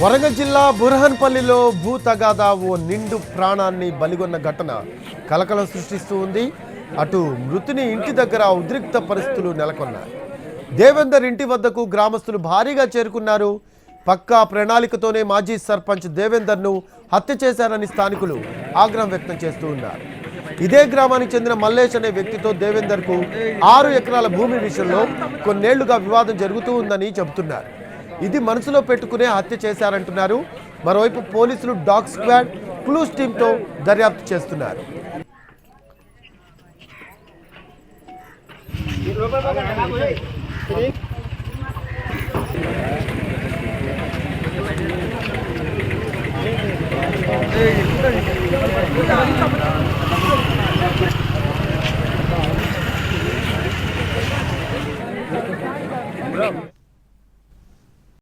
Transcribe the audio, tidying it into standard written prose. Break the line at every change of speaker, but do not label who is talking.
వరంగల్ జిల్లా బుర్హన్పల్లిలో భూ తగాదా ఓ నిండు ప్రాణాన్ని బలిగొన్న ఘటన కలకలం సృష్టిస్తూ ఉంది. అటు మృతుని ఇంటి దగ్గర ఉద్రిక్త పరిస్థితులు నెలకొన్నాయి. దేవేందర్ ఇంటి వద్దకు గ్రామస్తులు భారీగా చేరుకున్నారు. పక్కా ప్రణాళికతోనే మాజీ సర్పంచ్ దేవేందర్ను హత్య చేశారని స్థానికులు ఆగ్రహం వ్యక్తం చేస్తూ ఉన్నారు. ఇదే గ్రామానికి చెందిన మల్లేష్ అనే వ్యక్తితో దేవేందర్కు 6 ఎకరాల భూమి విషయంలో కొన్నేళ్లుగా వివాదం జరుగుతూ ఉందని చెబుతున్నారు. ఇది మనసులో పెట్టుకునే హత్య చేశారంటున్నారు. మరోవైపు పోలీసులు డాగ్ స్క్వాడ్ క్లూస్ టీంతో దర్యాప్తు చేస్తున్నారు.